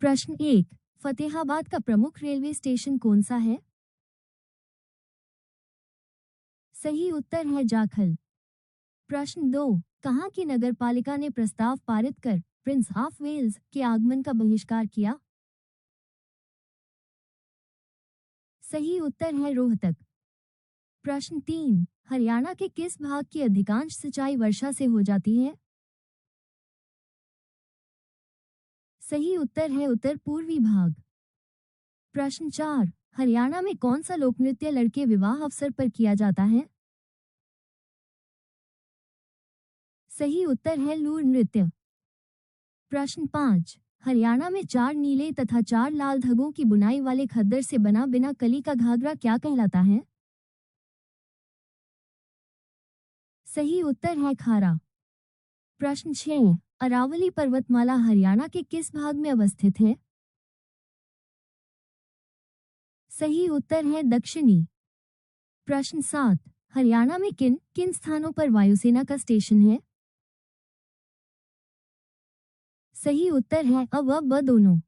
प्रश्न 1, फतेहाबाद का प्रमुख रेलवे स्टेशन कौन सा है? सही उत्तर है जाखल। प्रश्न 2, कहाँ की नगरपालिका ने प्रस्ताव पारित कर प्रिंस ऑफ वेल्स के आगमन का बहिष्कार किया? सही उत्तर है रोहतक। प्रश्न 3, हरियाणा के किस भाग की अधिकांश सिंचाई वर्षा से हो जाती है? सही उत्तर है उत्तर पूर्वी भाग। प्रश्न 4, हरियाणा में कौन सा लोक नृत्य लड़के विवाह अवसर पर किया जाता है? सही उत्तर है लूर नृत्य। प्रश्न 5, हरियाणा में 4 नीले तथा 4 लाल धागों की बुनाई वाले खद्दर से बना बिना कली का घाघरा क्या कहलाता है? सही उत्तर है खारा। प्रश्न 6, अरावली पर्वतमाला हरियाणा के किस भाग में अवस्थित है? सही उत्तर है दक्षिणी। प्रश्न 7, हरियाणा में किन किन स्थानों पर वायुसेना का स्टेशन है? सही उत्तर है अ व ब दोनों।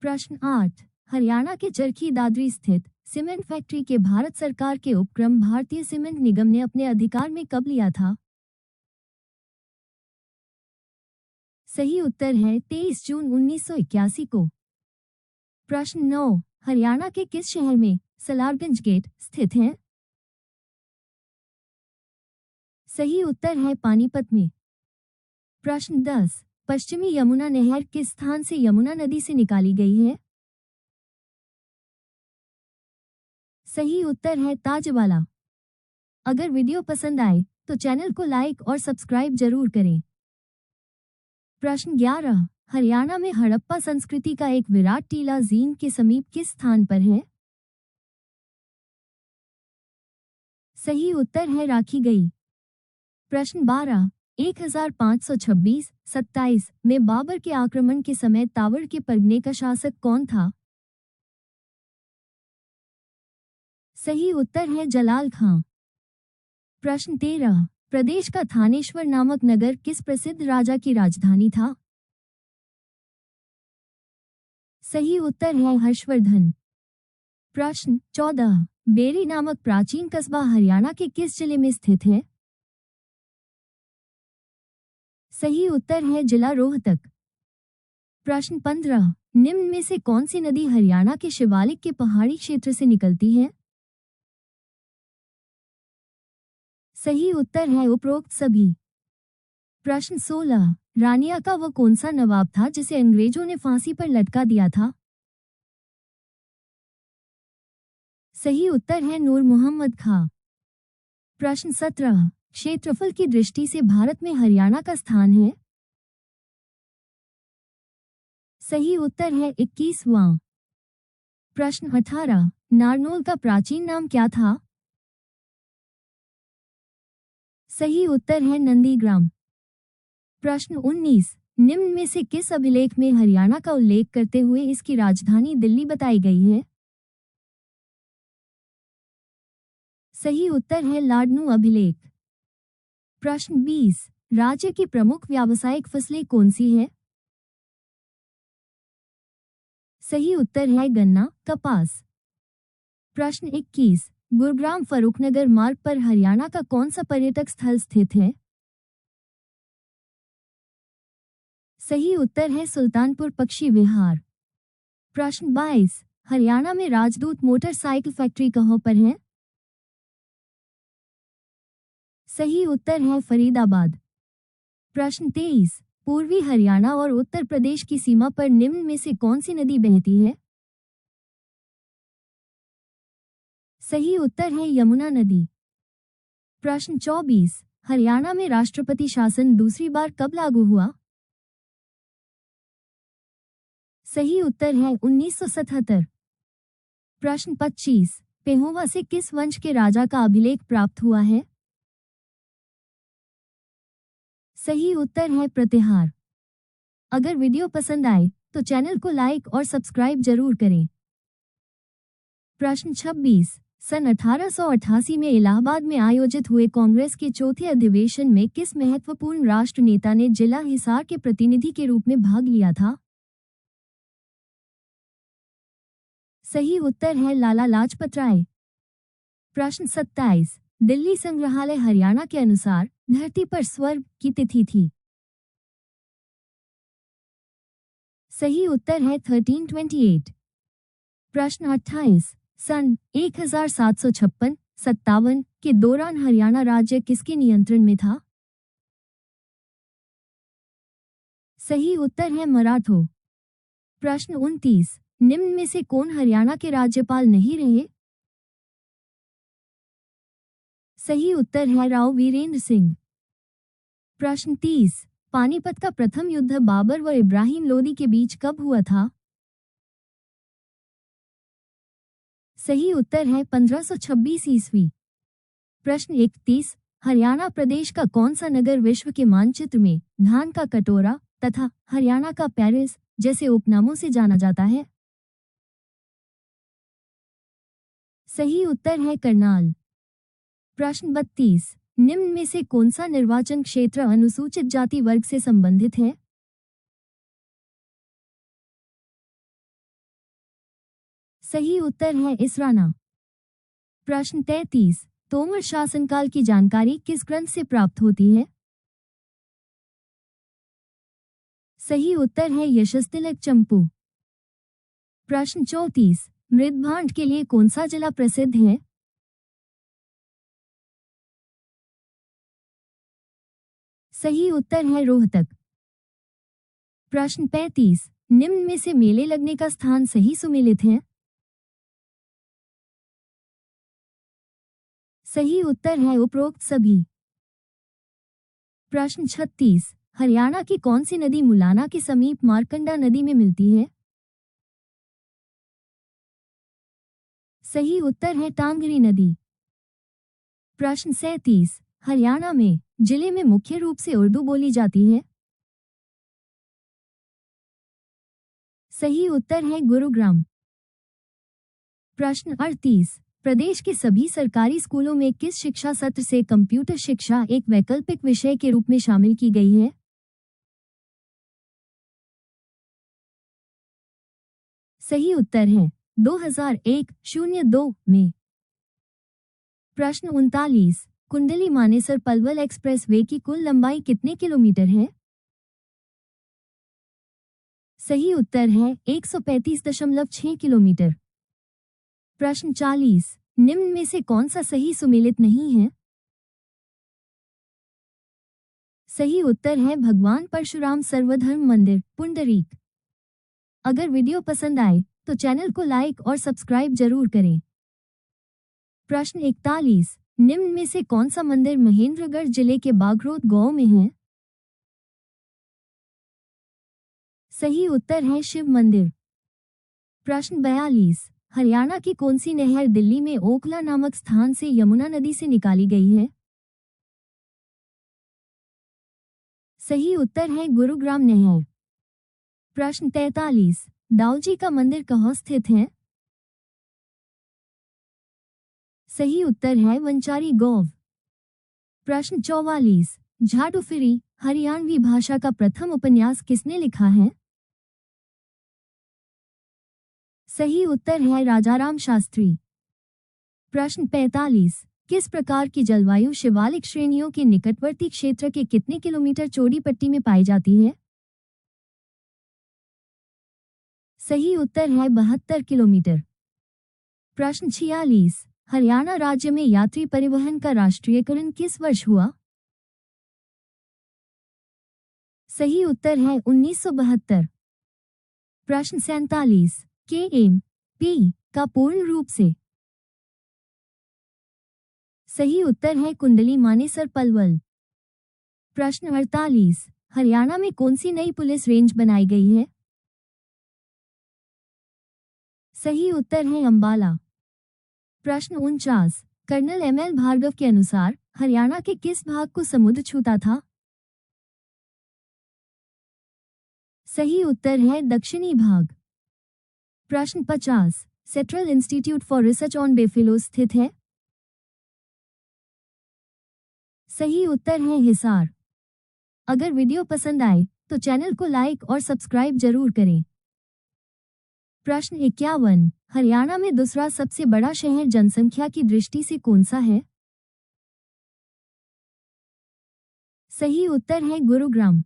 प्रश्न 8, हरियाणा के चरखी दादरी स्थित सीमेंट फैक्ट्री के भारत सरकार के उपक्रम भारतीय सीमेंट निगम ने अपने अधिकार में कब लिया था? सही उत्तर है 23 जून 1981 को। प्रश्न 9, हरियाणा के किस शहर में सलारगंज गेट स्थित है? सही उत्तर है पानीपत में। प्रश्न 10, पश्चिमी यमुना नहर किस स्थान से यमुना नदी से निकाली गई है? सही उत्तर है ताजवाला। अगर वीडियो पसंद आए तो चैनल को लाइक और सब्सक्राइब जरूर करें। प्रश्न 11, हरियाणा में हड़प्पा संस्कृति का एक विराट टीला जींद के समीप किस स्थान पर है? सही उत्तर है राखी गई। प्रश्न 12, 1526-27 में बाबर के आक्रमण के समय तावर के परगने का शासक कौन था? सही उत्तर है जलाल खां। प्रश्न 13, प्रदेश का थानेश्वर नामक नगर किस प्रसिद्ध राजा की राजधानी था? सही उत्तर है हर्षवर्धन। प्रश्न 14, बेरी नामक प्राचीन कस्बा हरियाणा के किस जिले में स्थित है? सही उत्तर है जिला रोहतक। प्रश्न 15, निम्न में से कौन सी नदी हरियाणा के शिवालिक के पहाड़ी क्षेत्र से निकलती है? सही उत्तर है उपरोक्त सभी। प्रश्न 16, रानिया का वो कौन सा नवाब था जिसे अंग्रेजों ने फांसी पर लटका दिया था? सही उत्तर है नूर मोहम्मद खां। प्रश्न 17, क्षेत्रफल की दृष्टि से भारत में हरियाणा का स्थान है? सही उत्तर है 21वां। प्रश्न 18, नारनौल का प्राचीन नाम क्या था? सही उत्तर है नंदीग्राम। प्रश्न 19, निम्न में से किस अभिलेख में हरियाणा का उल्लेख करते हुए इसकी राजधानी दिल्ली बताई गई है? सही उत्तर है लाडनू अभिलेख। प्रश्न 20, राज्य की प्रमुख व्यावसायिक फसलें कौन सी है? सही उत्तर है गन्ना, कपास। प्रश्न 21, गुरुग्राम फरूखनगर मार्ग पर हरियाणा का कौन सा पर्यटक स्थल स्थित है? सही उत्तर है सुल्तानपुर पक्षी विहार। प्रश्न 22, हरियाणा में राजदूत मोटरसाइकिल फैक्ट्री कहाँ पर है? सही उत्तर है फरीदाबाद। प्रश्न 23, पूर्वी हरियाणा और उत्तर प्रदेश की सीमा पर निम्न में से कौन सी नदी बहती है? सही उत्तर है यमुना नदी। प्रश्न 24, हरियाणा में राष्ट्रपति शासन दूसरी बार कब लागू हुआ? सही उत्तर है 1977। प्रश्न 25, पेहोवा से किस वंश के राजा का अभिलेख प्राप्त हुआ है? सही उत्तर है प्रतिहार। अगर वीडियो पसंद आए तो चैनल को लाइक और सब्सक्राइब जरूर करें। प्रश्न 26, सन 1888 में इलाहाबाद में आयोजित हुए कांग्रेस के चौथे अधिवेशन में किस महत्वपूर्ण राष्ट्र नेता ने जिला हिसार के प्रतिनिधि के रूप में भाग लिया था? सही उत्तर है लाला लाजपत राय। प्रश्न 27, दिल्ली संग्रहालय हरियाणा के अनुसार धरती पर स्वर्ग की तिथि थी। सही उत्तर है 1328। प्रश्न 28, सन 1756-57 के दौरान हरियाणा राज्य किसके नियंत्रण में था? सही उत्तर है मराठों। प्रश्न 29, निम्न में से कौन हरियाणा के राज्यपाल नहीं रहे? सही उत्तर है राव वीरेंद्र सिंह। प्रश्न 30, पानीपत का प्रथम युद्ध बाबर व इब्राहिम लोदी के बीच कब हुआ था? सही उत्तर है 1526 ईस्वी। प्रश्न 31, हरियाणा प्रदेश का कौन सा नगर विश्व के मानचित्र में धान का कटोरा तथा हरियाणा का पेरिस जैसे उपनामों से जाना जाता है? सही उत्तर है करनाल। प्रश्न 32, निम्न में से कौन सा निर्वाचन क्षेत्र अनुसूचित जाति वर्ग से संबंधित है? सही उत्तर है इसराना। प्रश्न 33, तोमर शासनकाल की जानकारी किस ग्रंथ से प्राप्त होती है? सही उत्तर है यशस्तिलक चंपू। प्रश्न 34, मृदभांड के लिए कौन सा जिला प्रसिद्ध है? सही उत्तर है रोहतक। प्रश्न 35, निम्न में से मेले लगने का स्थान सही सुमेलित है? सही उत्तर है उपरोक्त सभी। प्रश्न 36, हरियाणा की कौन सी नदी मुलाना के समीप मारकंडा नदी में मिलती है? सही उत्तर है टांगरी नदी। प्रश्न 37, हरियाणा में जिले में मुख्य रूप से उर्दू बोली जाती है? सही उत्तर है गुरुग्राम। प्रश्न 38, प्रदेश के सभी सरकारी स्कूलों में किस शिक्षा सत्र से कंप्यूटर शिक्षा एक वैकल्पिक विषय के रूप में शामिल की गई है? सही उत्तर है 2001-02 में। प्रश्न 39, कुंडली मानेसर पलवल एक्सप्रेस वे की कुल लंबाई कितने किलोमीटर है? सही उत्तर है 135.6 किलोमीटर। प्रश्न 40, निम्न में से कौन सा सही सुमेलित नहीं है? सही उत्तर है भगवान परशुराम सर्वधर्म मंदिर पुंडरीक। अगर वीडियो पसंद आए तो चैनल को लाइक और सब्सक्राइब जरूर करें। प्रश्न 41, निम्न में से कौन सा मंदिर महेंद्रगढ़ जिले के बागरोत गांव में है? सही उत्तर है शिव मंदिर। प्रश्न 42, हरियाणा की कौन सी नहर दिल्ली में ओखला नामक स्थान से यमुना नदी से निकाली गई है? सही उत्तर है गुरुग्राम नहर। प्रश्न 43, दाऊजी का मंदिर कहाँ स्थित है? सही उत्तर है वंचारी गोव। प्रश्न 44, झाडूफिरी हरियाणवी भाषा का प्रथम उपन्यास किसने लिखा है? सही उत्तर है राजाराम शास्त्री। प्रश्न 45, किस प्रकार की जलवायु शिवालिक श्रेणियों के निकटवर्ती क्षेत्र के कितने किलोमीटर चौड़ी पट्टी में पाई जाती है? सही उत्तर है 72 किलोमीटर। प्रश्न 46, हरियाणा राज्य में यात्री परिवहन का राष्ट्रीयकरण किस वर्ष हुआ? सही उत्तर है 1972। प्रश्न 47, KMP का पूर्ण रूप से? सही उत्तर है कुंडली मानेसर पलवल। प्रश्न 48, हरियाणा में कौन सी नई पुलिस रेंज बनाई गई है? सही उत्तर है अंबाला। प्रश्न 49, कर्नल ML भार्गव के अनुसार हरियाणा के किस भाग को समुद्र छूता था? सही उत्तर है दक्षिणी भाग। प्रश्न 50, central institute for research on buffalo स्थित है? सही उत्तर है हिसार। अगर वीडियो पसंद आए तो चैनल को लाइक और सब्सक्राइब जरूर करें। प्रश्न 51, हरियाणा में दूसरा सबसे बड़ा शहर जनसंख्या की दृष्टि से कौन सा है? सही उत्तर है गुरुग्राम।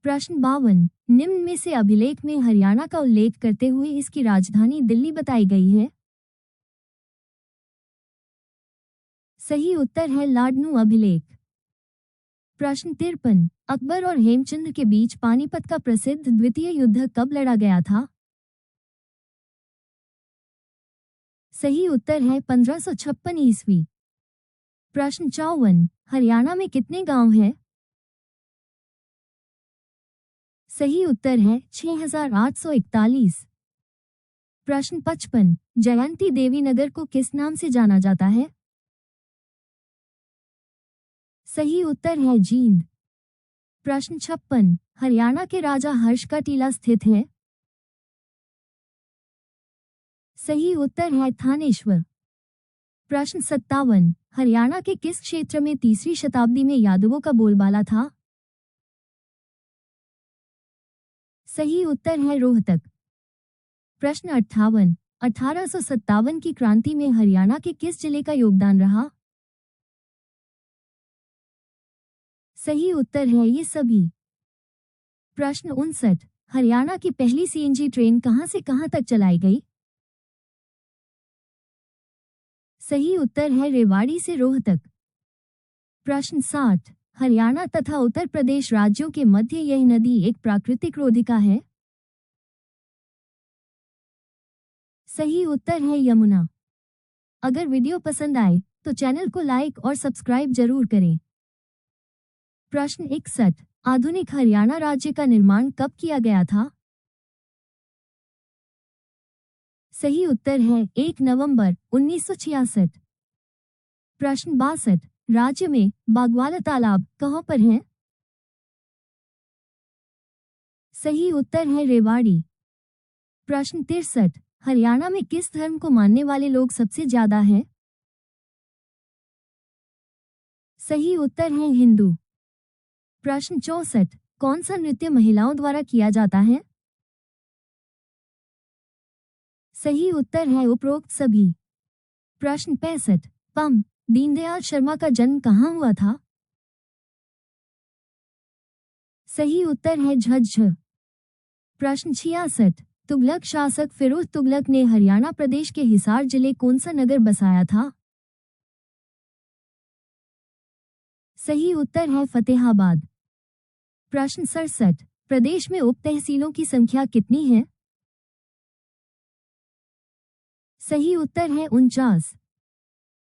प्रश्न 52, निम्न में से अभिलेख में हरियाणा का उल्लेख करते हुए इसकी राजधानी दिल्ली बताई गई है? सही उत्तर है लाडनू अभिलेख। प्रश्न 53, अकबर और हेमचंद्र के बीच पानीपत का प्रसिद्ध द्वितीय युद्ध कब लड़ा गया था? सही उत्तर है 1556 ईस्वी। प्रश्न 54, हरियाणा में कितने गांव हैं? सही उत्तर है 6841। प्रश्न 55, जयंती देवी नगर को किस नाम से जाना जाता है? सही उत्तर है जींद। प्रश्न 56, हरियाणा के राजा हर्ष का टीला स्थित है? सही उत्तर है थानेश्वर। प्रश्न 57, हरियाणा के किस क्षेत्र में 3वीं शताब्दी में यादवों का बोलबाला था? सही उत्तर है रोहतक। प्रश्न 58, 1857 की क्रांति में हरियाणा के किस जिले का योगदान रहा? सही उत्तर है ये सभी। प्रश्न 59, हरियाणा की पहली सीएनजी ट्रेन कहां से कहां तक चलाई गई? सही उत्तर है रेवाड़ी से रोहतक। प्रश्न 60, हरियाणा तथा उत्तर प्रदेश राज्यों के मध्य यह नदी एक प्राकृतिक रोधिका है? सही उत्तर है यमुना। अगर वीडियो पसंद आए तो चैनल को लाइक और सब्सक्राइब जरूर करें। प्रश्न 61, आधुनिक हरियाणा राज्य का निर्माण कब किया गया था? सही उत्तर है 1 नवंबर 1966। प्रश्न 62, राज्य में बागवाला तालाब कहां पर है? सही उत्तर है रेवाड़ी। प्रश्न 63, हरियाणा में किस धर्म को मानने वाले लोग सबसे ज्यादा हैं? सही उत्तर है हिंदू। प्रश्न 64, कौन सा नृत्य महिलाओं द्वारा किया जाता है? सही उत्तर है उपरोक्त सभी। प्रश्न 65, पं. दीनदयाल शर्मा का जन्म कहाँ हुआ था? सही उत्तर है झज्जर। प्रश्न 66, तुगलक शासक फिरोज तुगलक ने हरियाणा प्रदेश के हिसार जिले कौन सा नगर बसाया था? सही उत्तर है फतेहाबाद। प्रश्न 67, प्रदेश में उप तहसीलों की संख्या कितनी है? सही उत्तर है 49।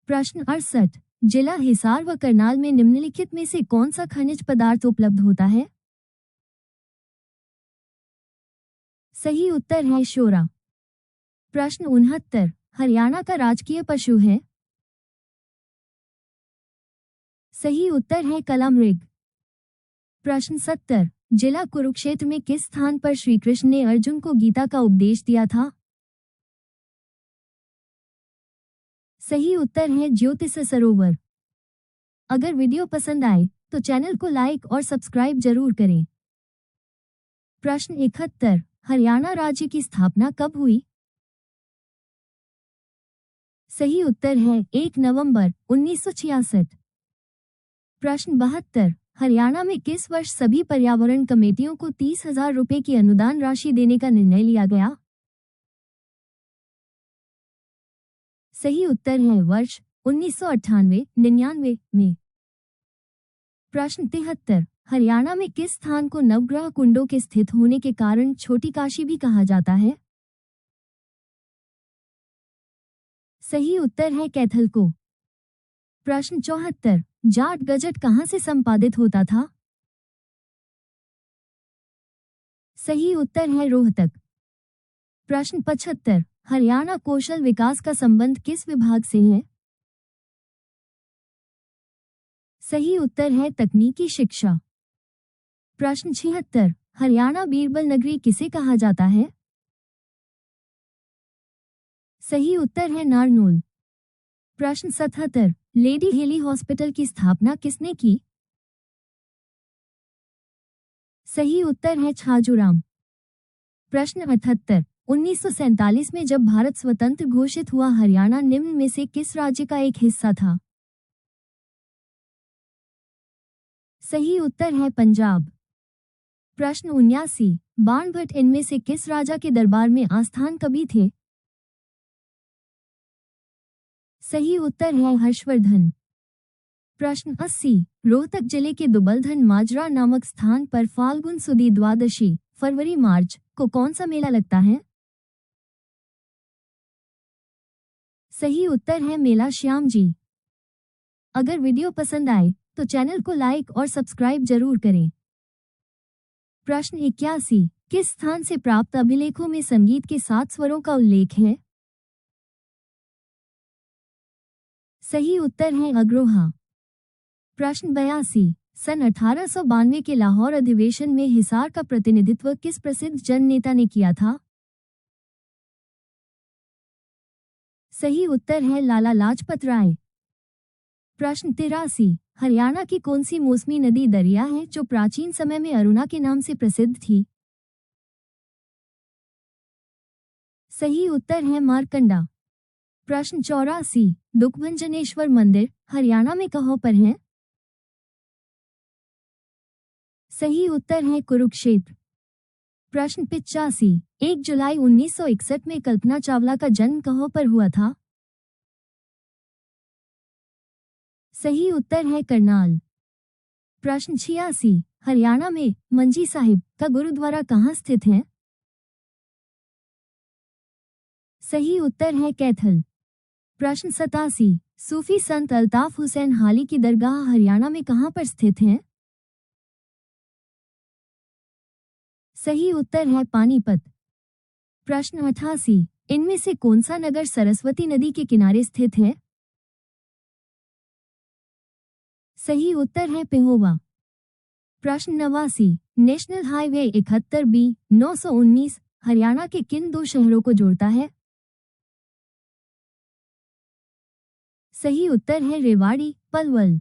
प्रश्न 68, जिला हिसार व करनाल में निम्नलिखित में से कौन सा खनिज पदार्थ उपलब्ध होता है? सही उत्तर है शोरा। प्रश्न 69, हरियाणा का राजकीय पशु है? सही उत्तर है कलामृग। प्रश्न 70, जिला कुरुक्षेत्र में किस स्थान पर श्री कृष्ण ने अर्जुन को गीता का उपदेश दिया था? सही उत्तर है ज्योतिष सरोवर। अगर वीडियो पसंद आए तो चैनल को लाइक और सब्सक्राइब जरूर करें। प्रश्न 71, हरियाणा राज्य की स्थापना कब हुई? सही उत्तर है 1 नवंबर 1966। प्रश्न 72, हरियाणा में किस वर्ष सभी पर्यावरण कमेटियों को 30,000 रुपए की अनुदान राशि देने का निर्णय लिया गया? सही उत्तर है वर्ष 1998-99 में। प्रश्न 73, हरियाणा में किस स्थान को नवग्रह कुंडों के स्थित होने के कारण छोटी काशी भी कहा जाता है? सही उत्तर है कैथल को। प्रश्न 74, जाट गजट कहां से संपादित होता था? सही उत्तर है रोहतक। प्रश्न 75, हरियाणा कौशल विकास का संबंध किस विभाग से है? सही उत्तर है तकनीकी शिक्षा। प्रश्न 76, हरियाणा बीरबल नगरी किसे कहा जाता है? सही उत्तर है नारनौल। प्रश्न 77, लेडी हेली हॉस्पिटल की स्थापना किसने की? सही उत्तर है छाजूराम। प्रश्न 78, 1947 में जब भारत स्वतंत्र घोषित हुआ, हरियाणा निम्न में से किस राज्य का एक हिस्सा था? सही उत्तर है पंजाब। प्रश्न 79, बाणभट्ट इनमें से किस राजा के दरबार में आस्थान कवि थे? सही उत्तर है हर्षवर्धन। प्रश्न 80, रोहतक जिले के दुबलधन माजरा नामक स्थान पर फाल्गुन सुदी द्वादशी फरवरी मार्च को कौन सा मेला लगता है? सही उत्तर है मेला श्याम जी। अगर वीडियो पसंद आए तो चैनल को लाइक और सब्सक्राइब जरूर करें। प्रश्न 81, किस स्थान से प्राप्त अभिलेखों में संगीत के 7 स्वरों का उल्लेख है? सही उत्तर है अग्रोहा। प्रश्न 82, सन 1892 के लाहौर अधिवेशन में हिसार का प्रतिनिधित्व किस प्रसिद्ध जन नेता ने किया था? सही उत्तर है लाला लाजपत राय। प्रश्न 83, हरियाणा की कौन सी मौसमी नदी दरिया है जो प्राचीन समय में अरुणा के नाम से प्रसिद्ध थी? सही उत्तर है मारकंडा। प्रश्न 84, दुखभंजनेश्वर मंदिर हरियाणा में कहाँ पर है? सही उत्तर है कुरुक्षेत्र। प्रश्न 85, 1 जुलाई 1961 में कल्पना चावला का जन्म कहाँ पर हुआ था? सही उत्तर है करनाल। प्रश्न 86, हरियाणा में मंजी साहिब का गुरुद्वारा कहाँ स्थित है? सही उत्तर है कैथल। प्रश्न 87, सूफी संत अल्ताफ हुसैन हाली की दरगाह हरियाणा में कहाँ पर स्थित है? सही उत्तर है पानीपत। प्रश्न 88, इनमें से कौन सा नगर सरस्वती नदी के किनारे स्थित है? सही उत्तर है पेहोवा। प्रश्न 89, नेशनल हाईवे 71B 919 हरियाणा के किन 2 शहरों को जोड़ता है? सही उत्तर है रेवाड़ी पलवल।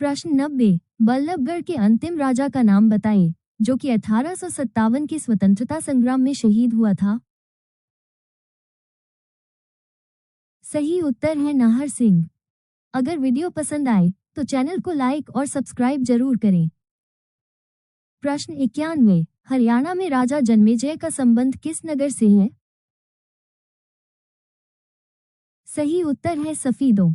प्रश्न 90, बल्लभगढ़ के अंतिम राजा का नाम बताएं जो कि 1857 के स्वतंत्रता संग्राम में शहीद हुआ था? सही उत्तर है नाहर सिंह। अगर वीडियो पसंद आए तो चैनल को लाइक और सब्सक्राइब जरूर करें। प्रश्न 91, हरियाणा में राजा जन्मेजय का संबंध किस नगर से है? सही उत्तर है सफीदों।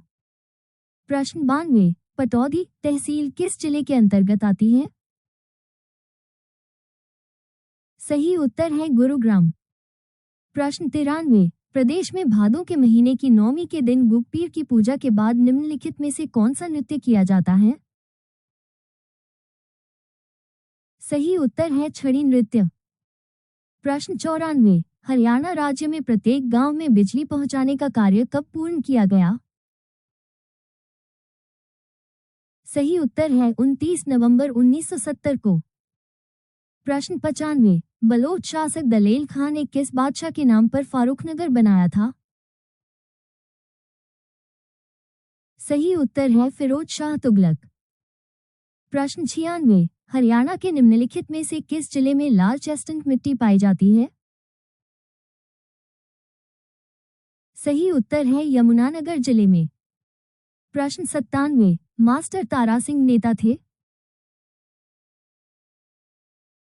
प्रश्न 92, पटौदी तहसील किस जिले के अंतर्गत आती है? सही उत्तर है गुरुग्राम। प्रश्न 93, प्रदेश में भादों के महीने की नौमी के दिन गुग्गपीर की पूजा के बाद निम्नलिखित में से कौन सा नृत्य किया जाता है? सही उत्तर है छड़ी नृत्य। प्रश्न 94, हरियाणा राज्य में प्रत्येक गांव में बिजली पहुंचाने का कार्य कब पूर्ण किया गया? सही उत्तर है 29 नवंबर 1970 को। प्रश्न 95, बलोच शासक दलेल खान ने किस बादशाह के नाम पर फारूकनगर बनाया था? सही उत्तर है फिरोज शाह तुगलक। प्रश्न 96, हरियाणा के निम्नलिखित में से किस जिले में लाल चेस्टनट मिट्टी पाई जाती है? सही उत्तर है यमुनानगर जिले में। प्रश्न 97, मास्टर तारा सिंह नेता थे?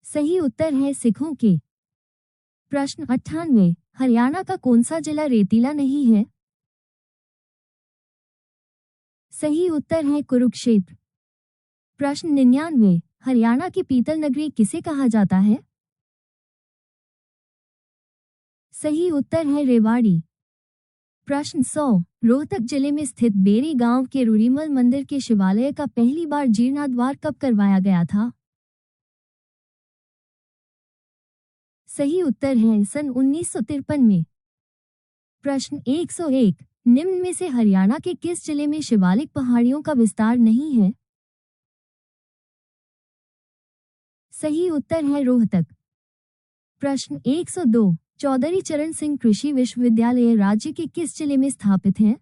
सही उत्तर है सिखों के। प्रश्न 98, हरियाणा का कौन सा जिला रेतीला नहीं है? सही उत्तर है कुरुक्षेत्र। प्रश्न 99, हरियाणा की पीतल नगरी किसे कहा जाता है? सही उत्तर है रेवाड़ी। प्रश्न 100, रोहतक जिले में स्थित बेरी गांव के रूरीमल मंदिर के शिवालय का पहली बार जीर्णोद्धार कब करवाया गया था? सही उत्तर है सन 1953 में। प्रश्न 101, निम्न में से हरियाणा के किस जिले में शिवालिक पहाड़ियों का विस्तार नहीं है? सही उत्तर है रोहतक। प्रश्न 102, चौधरी चरण सिंह कृषि विश्वविद्यालय राज्य के किस जिले में स्थापित है?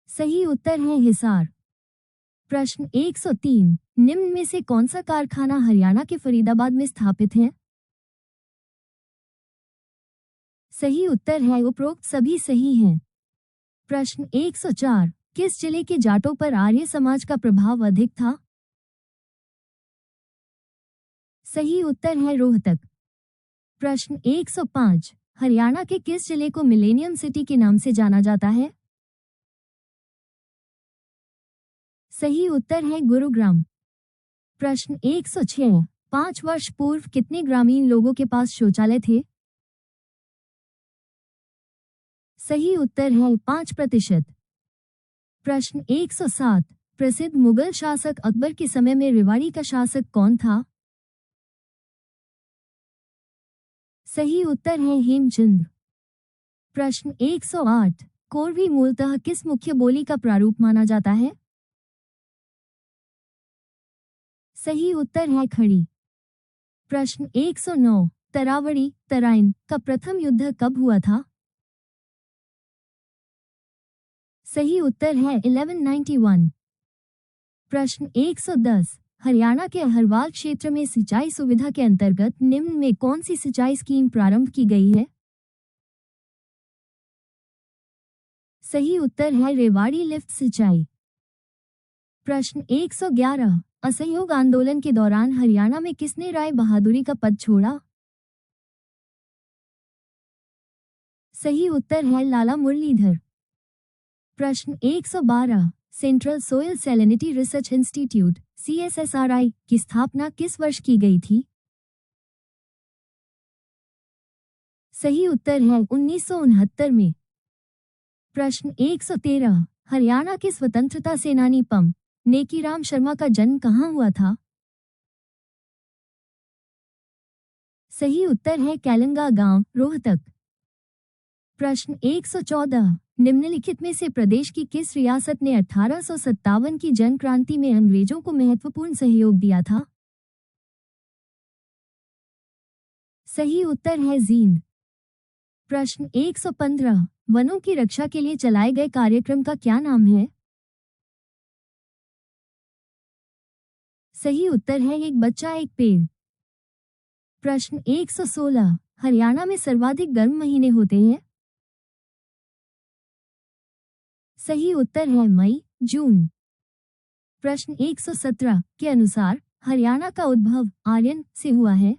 सही उत्तर है हिसार। प्रश्न 103, निम्न में से कौन सा कारखाना हरियाणा के फरीदाबाद में स्थापित है? सही उत्तर है उपरोक्त सभी सही हैं। प्रश्न 104, किस जिले के जाटों पर आर्य समाज का प्रभाव अधिक था? सही उत्तर है रोहतक। प्रश्न 105, हरियाणा के किस जिले को मिलेनियम सिटी के नाम से जाना जाता है? सही उत्तर है गुरुग्राम। प्रश्न 106, 5 वर्ष पूर्व कितने ग्रामीण लोगों के पास शौचालय थे? सही उत्तर है 5%। प्रश्न 107, प्रसिद्ध मुगल शासक अकबर के समय में रेवाड़ी का शासक कौन था? सही उत्तर है हेमचंद। प्रश्न 108, कोरवी मूलतः किस मुख्य बोली का प्रारूप माना जाता है? सही उत्तर है खड़ी। प्रश्न 109, तरावड़ी तराइन का प्रथम युद्ध कब हुआ था? सही उत्तर है 1191। प्रश्न 110, हरियाणा के हरवाल क्षेत्र में सिंचाई सुविधा के अंतर्गत निम्न में कौन सी सिंचाई स्कीम प्रारंभ की गई है? सही उत्तर है रेवाड़ी लिफ्ट सिंचाई। प्रश्न 111, असहयोग आंदोलन के दौरान हरियाणा में किसने राय बहादुरी का पद छोड़ा? सही उत्तर है लाला मुरलीधर। प्रश्न 112, central soil salinity research institute CSSRI की स्थापना किस वर्ष की गई थी? सही उत्तर है 1969 में। प्रश्न 113, हरियाणा के स्वतंत्रता सेनानी पं. नेकीराम शर्मा का जन्म कहाँ हुआ था? सही उत्तर है कैलंगा गांव, रोहतक। प्रश्न 114, निम्नलिखित में से प्रदेश की किस रियासत ने 1857 की जन क्रांति में अंग्रेजों को महत्वपूर्ण सहयोग दिया था? सही उत्तर है जींद। प्रश्न 115, वनों की रक्षा के लिए चलाए गए कार्यक्रम का क्या नाम है? सही उत्तर है एक बच्चा एक पेड़। प्रश्न 116, हरियाणा में सर्वाधिक गर्म महीने होते हैं? सही उत्तर है मई जून। प्रश्न 117 के अनुसार हरियाणा का उद्भव आर्यन से हुआ है?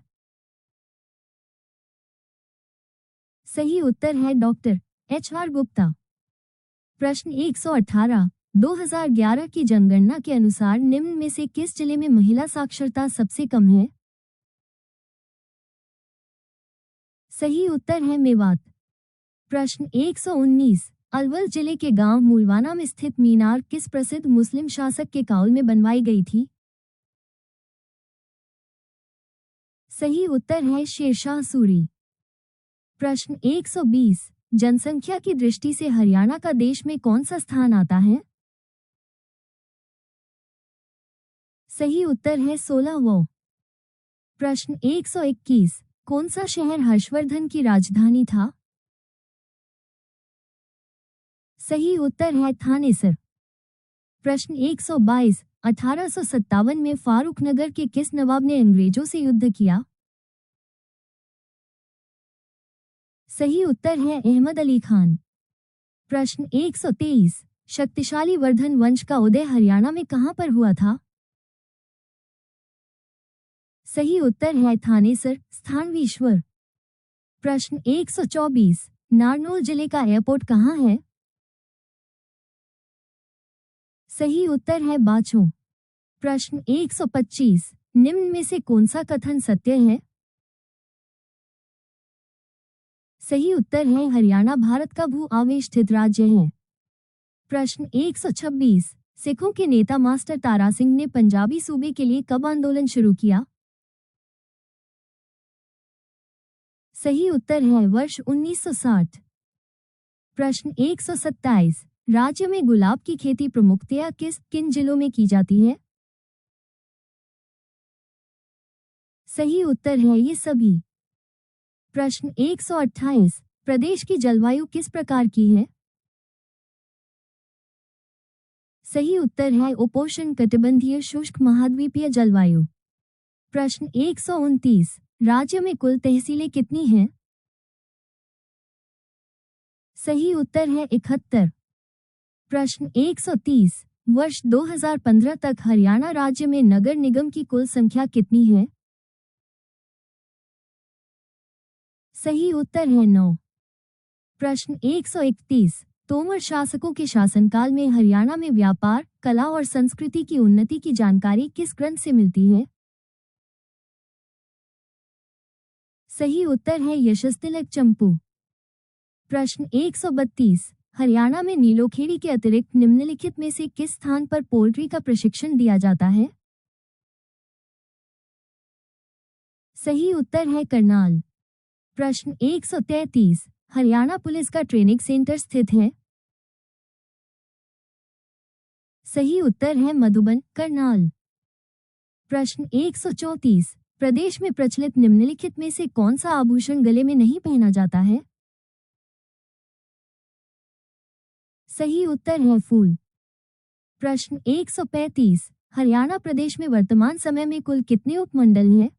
सही उत्तर है डॉक्टर HR गुप्ता। प्रश्न 118, 2011 की जनगणना के अनुसार निम्न में से किस जिले में महिला साक्षरता सबसे कम है? सही उत्तर है मेवात। प्रश्न 119, अलवर जिले के गांव मूलवाना में स्थित मीनार किस प्रसिद्ध मुस्लिम शासक के काल में बनवाई गई थी? सही उत्तर है शेरशाह सूरी। प्रश्न 120, जनसंख्या की दृष्टि से हरियाणा का देश में कौन सा स्थान आता है? सही उत्तर है 16वां। प्रश्न 121, कौन सा शहर हर्षवर्धन की राजधानी था? सही उत्तर है थानेसर। प्रश्न 122, 1857 में फारूकनगर के किस नवाब ने अंग्रेजों से युद्ध किया? सही उत्तर है अहमद अली खान। प्रश्न 123, शक्तिशाली वर्धन वंश का उदय हरियाणा में कहां पर हुआ था? सही उत्तर है थानेसर स्थानवीश्वर। प्रश्न 124, नारनौल जिले का एयरपोर्ट कहां है? सही उत्तर है बाछो। प्रश्न 125, निम्न में से कौन सा कथन सत्य है? सही उत्तर है हरियाणा भारत का भू आवेष्टित राज्य है। प्रश्न 126, सिखों के नेता मास्टर तारा सिंह ने पंजाबी सूबे के लिए कब आंदोलन शुरू किया? सही उत्तर है वर्ष 1960। प्रश्न 127, राज्य में गुलाब की खेती प्रमुखतया किन जिलों में की जाती है? सही उत्तर है ये सभी। प्रश्न 128, प्रदेश की जलवायु किस प्रकार की है? सही उत्तर है उपोष्ण कटिबंधीय शुष्क महाद्वीपीय जलवायु। प्रश्न 129, राज्य में कुल तहसीलें कितनी हैं? सही उत्तर है 71। प्रश्न 130, वर्ष 2015 तक हरियाणा राज्य में नगर निगम की कुल संख्या कितनी है? सही उत्तर है 9। प्रश्न 131, तोमर शासकों के शासनकाल में हरियाणा में व्यापार, कला और संस्कृति की उन्नति की जानकारी किस ग्रंथ से मिलती है? सही उत्तर है यशस्तिलक चंपू। प्रश्न 132, हरियाणा में नीलोखेड़ी के अतिरिक्त निम्नलिखित में से किस स्थान पर पोल्ट्री का प्रशिक्षण दिया जाता है? सही उत्तर है करनाल। प्रश्न 133, हरियाणा पुलिस का ट्रेनिंग सेंटर स्थित है? सही उत्तर है मधुबन, करनाल। प्रश्न 134, प्रदेश में प्रचलित निम्नलिखित में से कौन सा आभूषण गले में नहीं पहना जाता है? सही उत्तर है फूल। प्रश्न 135, हरियाणा प्रदेश में वर्तमान समय में कुल कितने उपमंडल हैं?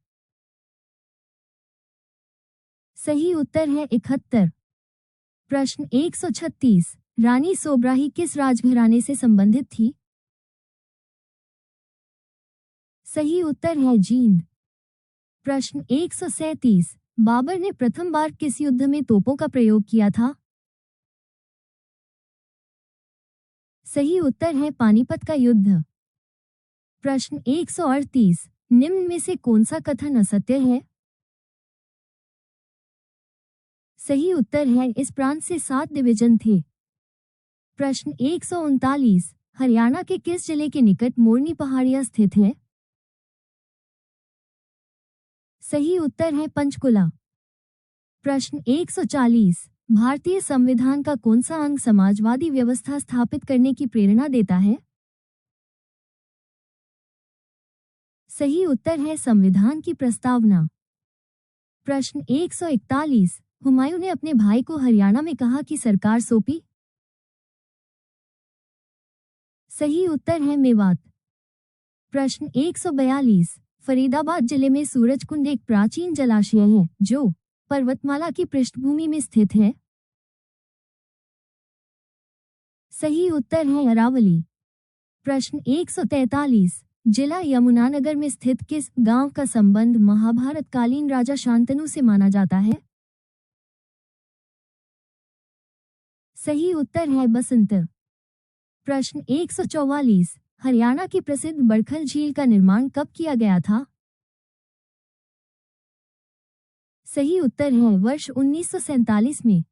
सही उत्तर है 71। प्रश्न 136, रानी सोबराही किस राजघराने से संबंधित थी? सही उत्तर है जींद। प्रश्न 137, बाबर ने प्रथम बार किस युद्ध में तोपों का प्रयोग किया था? सही उत्तर है पानीपत का युद्ध। प्रश्न 138, निम्न में से कौन सा कथन असत्य है? सही उत्तर है इस प्रांत से 7 डिवीजन थे। प्रश्न 139, हरियाणा के किस जिले के निकट मोरनी पहाड़ियां स्थित है? सही उत्तर है पंचकुला। प्रश्न 140, भारतीय संविधान का कौन सा अंग समाजवादी व्यवस्था स्थापित करने की प्रेरणा देता है? सही उत्तर है संविधान की प्रस्तावना। प्रश्न 141, हुमायूं ने अपने भाई को हरियाणा में कहा कि सरकार सौंपी? सही उत्तर है मेवात। प्रश्न 142, फरीदाबाद जिले में सूरजकुंड एक प्राचीन जलाशय है जो पर्वतमाला की पृष्ठभूमि में स्थित है? सही उत्तर है अरावली। प्रश्न 143, जिला यमुनानगर में स्थित किस गांव का संबंध महाभारत कालीन राजा शांतनु से माना जाता है? सही उत्तर है बसंत। प्रश्न 144, हरियाणा की प्रसिद्ध बड़खल झील का निर्माण कब किया गया था? सही उत्तर है वर्ष 1947 में।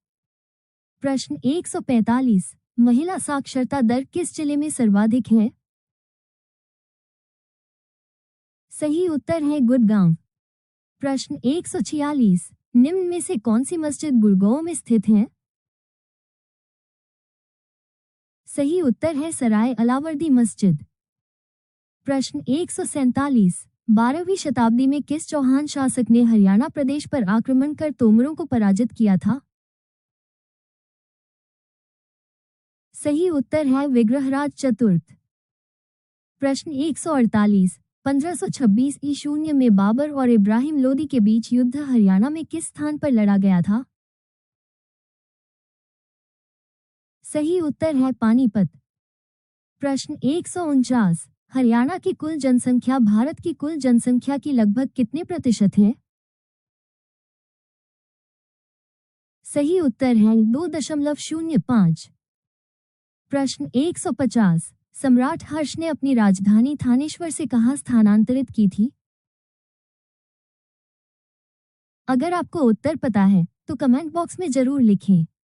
प्रश्न 145, महिला साक्षरता दर किस जिले में सर्वाधिक है? सही उत्तर है गुड़गांव। प्रश्न 146, निम्न में से कौन सी मस्जिद गुड़गांव में स्थित है? सही उत्तर है सराय अलावर्दी मस्जिद। प्रश्न 147, 12वीं शताब्दी में किस चौहान शासक ने हरियाणा प्रदेश पर आक्रमण कर तोमरों को पराजित किया था? सही उत्तर है विग्रहराज चतुर्थ। प्रश्न 148, 1526 ईशून्य में बाबर और इब्राहिम लोदी के बीच युद्ध हरियाणा में किस स्थान पर लड़ा गया था? सही उत्तर है पानीपत। प्रश्न 149, हरियाणा की कुल जनसंख्या भारत की कुल जनसंख्या की लगभग कितने प्रतिशत है? सही उत्तर है 2.05। प्रश्न 150, सम्राट हर्ष ने अपनी राजधानी थानेश्वर से कहां स्थानांतरित की थी? अगर आपको उत्तर पता है तो कमेंट बॉक्स में जरूर लिखें।